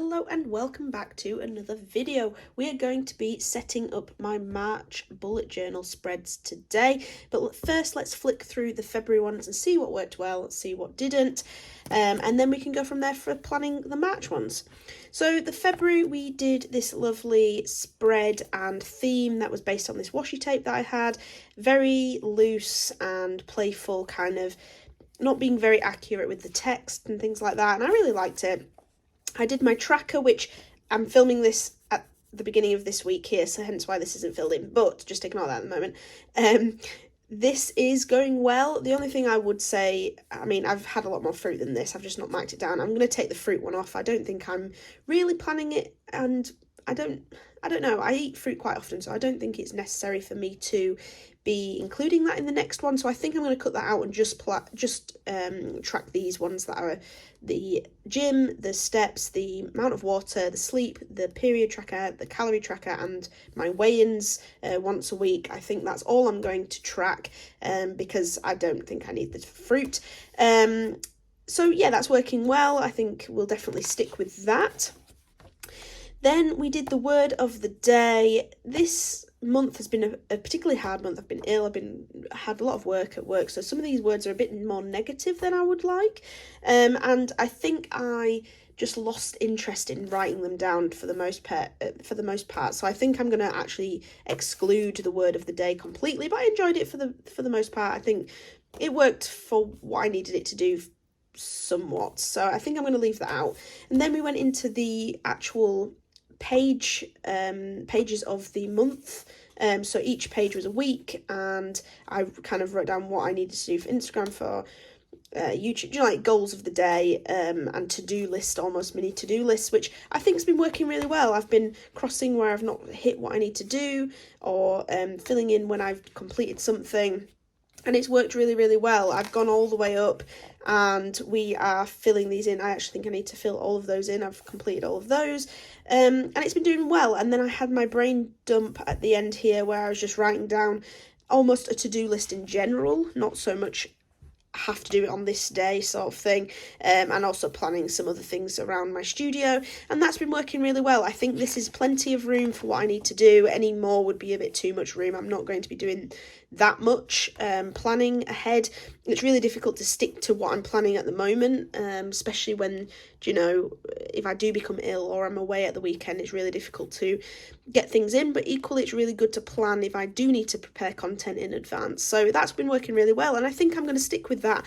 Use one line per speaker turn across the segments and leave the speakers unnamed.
Hello and welcome back to another video. We are going to be setting up my March bullet journal spreads today, but first let's flick through the February ones and see what worked well, see what didn't, and then we can go from there for planning the March ones. So the February we did this lovely spread and theme that was based on this washi tape that I had, very loose and playful, kind of not being very accurate with the text and things like that, and I really liked it. I did my tracker, which I'm filming this at the beginning of this week here, so hence why this isn't filled in, but just ignore that at the moment. This is going well. The only thing I would say, I mean, I've had a lot more fruit than this, I've just not marked it down. I'm going to take the fruit one off. I don't think I'm really planning it, and I don't know, I eat fruit quite often, so I don't think it's necessary for me to be including that in the next one, so I think I'm going to cut that out and just track these ones that are the gym, the steps, the amount of water, the sleep, the period tracker, the calorie tracker, and my weigh-ins once a week. I think that's all I'm going to track because I don't think I need the fruit. So yeah, that's working well. I think we'll definitely stick with that. Then we did the word of the day. This month has been a particularly hard month. I've been ill, had a lot of work at work, so some of these words are a bit more negative than I would like, and I think I just lost interest in writing them down for the most part. So I think I'm going to actually exclude the word of the day completely, but I enjoyed it for the most part. I think it worked for what I needed it to do somewhat, so I think I'm going to leave that out. And then we went into the actual pages of the month, so each page was a week, and I kind of wrote down what I needed to do for Instagram, for YouTube, like goals of the day, and to-do list, almost mini to-do lists, which I think has been working really well. I've been crossing where I've not hit what I need to do, or filling in when I've completed something, and it's worked really, really well. I've gone all the way up and we are filling these in. I actually think I need to fill all of those in. I've completed all of those, and it's been doing well. And then I had my brain dump at the end here, where I was just writing down almost a to-do list in general, not so much have to do it on this day sort of thing, and also planning some other things around my studio, and that's been working really well. I think this is plenty of room for what I need to do. Any more would be a bit too much room. I'm not going to be doing that much planning ahead. It's really difficult to stick to what I'm planning at the moment, especially when, you know, if I do become ill or I'm away at the weekend, it's really difficult to get things in, but equally it's really good to plan if I do need to prepare content in advance. So that's been working really well, and I think I'm going to stick with that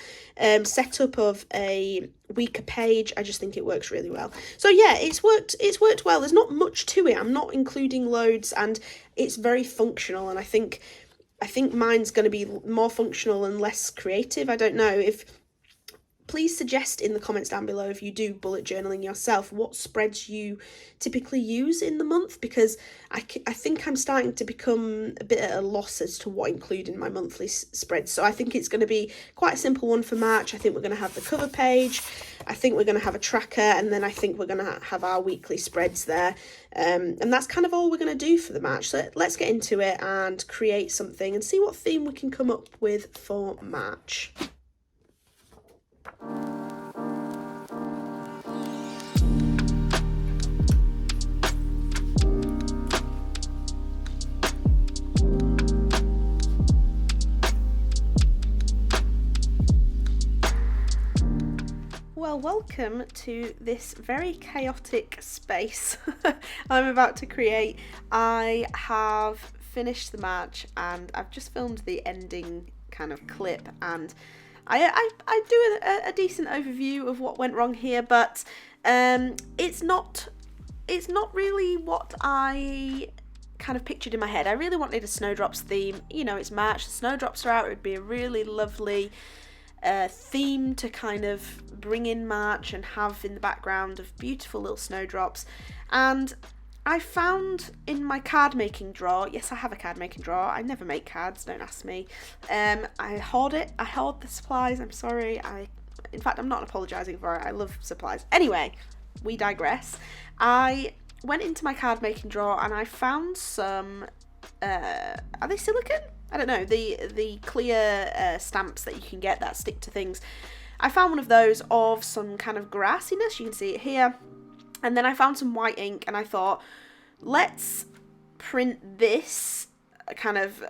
setup of a week a page. I just think it works really well. So yeah, it's worked well. There's not much to it. I'm not including loads, and it's very functional, and I think mine's going to be more functional and less creative. I don't know. Please suggest in the comments down below, if you do bullet journaling yourself, what spreads you typically use in the month, because I think I'm starting to become a bit at a loss as to what include in my monthly spreads. So I think it's going to be quite a simple one for March. I think we're going to have the cover page, I think we're going to have a tracker, and then I think we're going to have our weekly spreads there. And that's kind of all we're going to do for the March. So let's get into it and create something and see what theme we can come up with for March. Well, welcome to this very chaotic space I'm about to create. I have finished the March and I've just filmed the ending kind of clip, and I do a decent overview of what went wrong here, but it's not really what I kind of pictured in my head. I really wanted a snowdrops theme. You know, it's March, the snowdrops are out, it would be a really lovely theme to kind of bring in March and have in the background of beautiful little snowdrops. And I found in my card making drawer, yes, I have a card making drawer, I never make cards, don't ask me, I hoard the supplies. I'm sorry, in fact I'm not apologising for it, I love supplies. Anyway, we digress. I went into my card making drawer and I found some, are they silicone? I don't know, the clear stamps that you can get that stick to things. I found one of those of some kind of grassiness, you can see it here, And then I found some white ink and I thought, let's print this kind of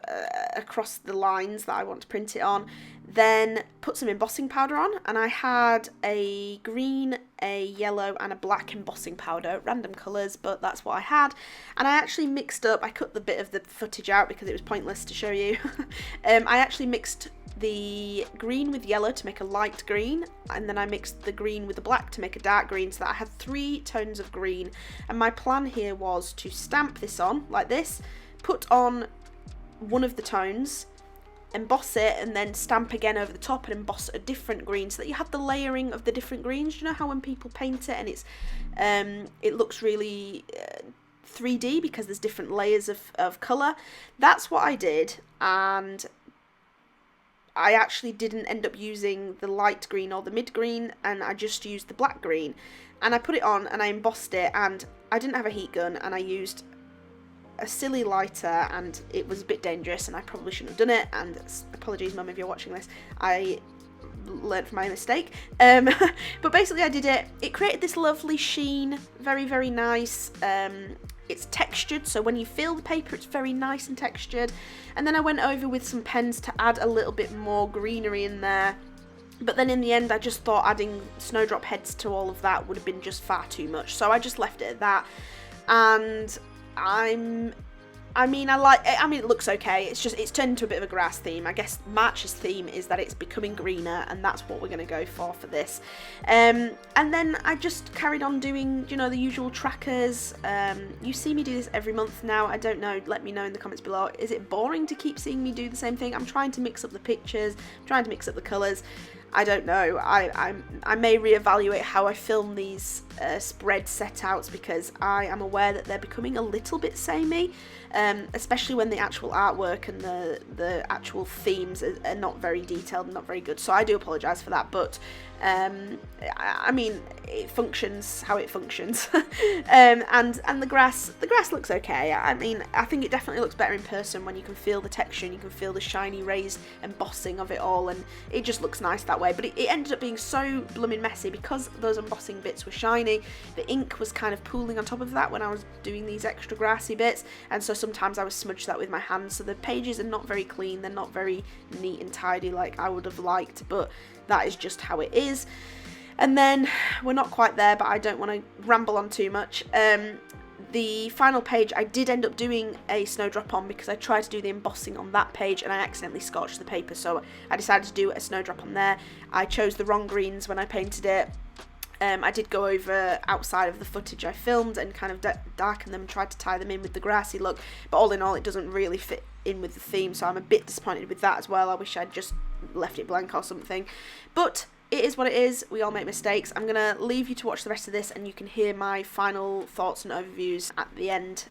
across the lines that I want to print it on, then put some embossing powder on. And I had a green, a yellow and a black embossing powder, random colours, but that's what I had. And I actually mixed up, I cut the bit of the footage out because it was pointless to show you. I actually mixed the green with yellow to make a light green, and then I mixed the green with the black to make a dark green, so that I had 3 tones of green. And my plan here was to stamp this on like this, put on one of the tones, emboss it, and then stamp again over the top and emboss a different green, so that you have the layering of the different greens. You know how when people paint it and it's it looks really 3D because there's different layers of colour? That's what I did, and I actually didn't end up using the light green or the mid green, and I just used the black green. And I put it on and I embossed it, and I didn't have a heat gun, and I used a silly lighter, and it was a bit dangerous and I probably shouldn't have done it, and apologies mum if you're watching this, I learned from my mistake. But basically I did it. It created this lovely sheen, very, very nice. It's textured, so when you feel the paper it's very nice and textured. And then I went over with some pens to add a little bit more greenery in there, but then in the end I just thought adding snowdrop heads to all of that would have been just far too much, so I just left it at that. And it looks okay. It's turned into a bit of a grass theme. I guess March's theme is that it's becoming greener, and that's what we're going to go for this. And then I just carried on doing, the usual trackers. You see me do this every month now. I don't know. Let me know in the comments below. Is it boring to keep seeing me do the same thing? I'm trying to mix up the pictures, trying to mix up the colours. I don't know. I may reevaluate how I film these spread setouts, because I am aware that they're becoming a little bit samey, especially when the actual artwork and the actual themes are not very detailed and not very good. So I do apologise for that, but it functions how it functions. And the grass looks okay. I think it definitely looks better in person when you can feel the texture and you can feel the shiny raised embossing of it all, and it just looks nice that way. But it ended up being so blooming messy because those embossing bits were shiny. The ink was kind of pooling on top of that when I was doing these extra grassy bits, and so sometimes I would smudge that with my hands, so the pages are not very clean, they're not very neat and tidy like I would have liked, but that is just how it is. And then we're not quite there, but I don't want to ramble on too much. The final page I did end up doing a snowdrop on, because I tried to do the embossing on that page and I accidentally scotched the paper, so I decided to do a snowdrop on there. I chose the wrong greens when I painted it. I did go over outside of the footage I filmed and kind of darken them and tried to tie them in with the grassy look, but all in all it doesn't really fit in with the theme, so I'm a bit disappointed with that as well. I wish I'd just left it blank or something, but it is what it is. We all make mistakes. I'm going to leave you to watch the rest of this, and you can hear my final thoughts and overviews at the end.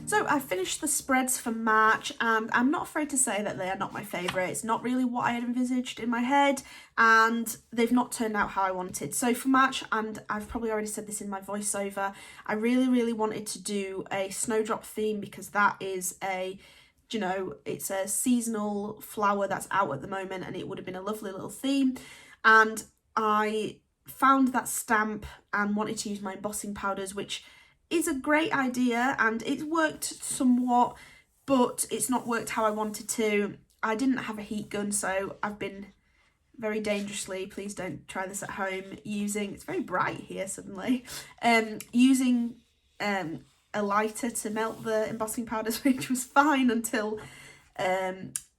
So I finished the spreads for March, and I'm not afraid to say that they are not my favourite. It's not really what I had envisaged in my head, and they've not turned out how I wanted. So for March, and I've probably already said this in my voiceover, I really wanted to do a snowdrop theme, because that is it's a seasonal flower that's out at the moment, and it would have been a lovely little theme. And I found that stamp and wanted to use my embossing powders, which is a great idea, and it's worked somewhat, but it's not worked how I wanted to. I didn't have a heat gun, so I've been very dangerously, please don't try this at home, it's very bright here suddenly, using a lighter to melt the embossing powders, which was fine until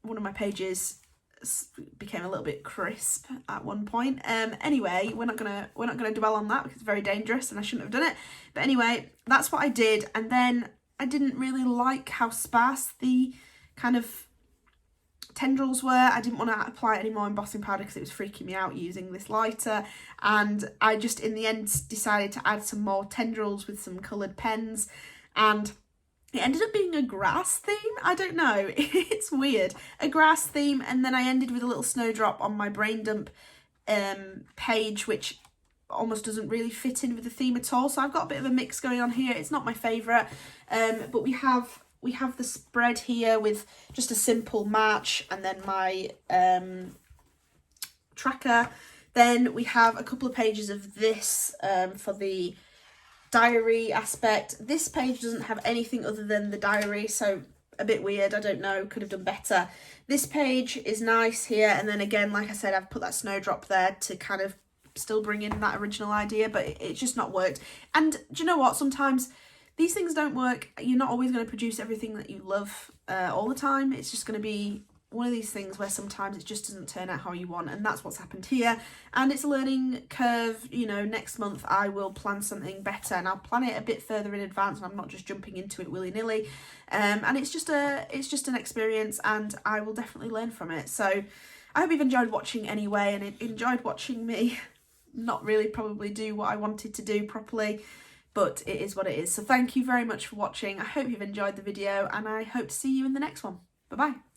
one of my pages became a little bit crisp at one point. Anyway, we're not gonna dwell on that because it's very dangerous and I shouldn't have done it. But anyway, that's what I did, and then I didn't really like how sparse the kind of tendrils were. I didn't want to apply any more embossing powder because it was freaking me out using this lighter, and I just in the end decided to add some more tendrils with some coloured pens, and it ended up being a grass theme. I don't know, it's weird, a grass theme. And then I ended with a little snowdrop on my brain dump page, which almost doesn't really fit in with the theme at all. So I've got a bit of a mix going on here. It's not my favourite, but we have the spread here with just a simple March and then my tracker. Then we have a couple of pages of this for the diary aspect. This page doesn't have anything other than the diary, so a bit weird, I don't know, could have done better. This page is nice here, and then again, like I said, I've put that snowdrop there to kind of still bring in that original idea, but it's just not worked. And do you know what, sometimes these things don't work. You're not always going to produce everything that you love all the time. It's just going to be one of these things where sometimes it just doesn't turn out how you want, and that's what's happened here. And it's a learning curve. You know, next month I will plan something better, and I'll plan it a bit further in advance, and I'm not just jumping into it willy-nilly. And it's just an experience, and I will definitely learn from it. So I hope you've enjoyed watching anyway, and enjoyed watching me not really probably do what I wanted to do properly, but it is what it is. So thank you very much for watching. I hope you've enjoyed the video, and I hope to see you in the next one. Bye bye.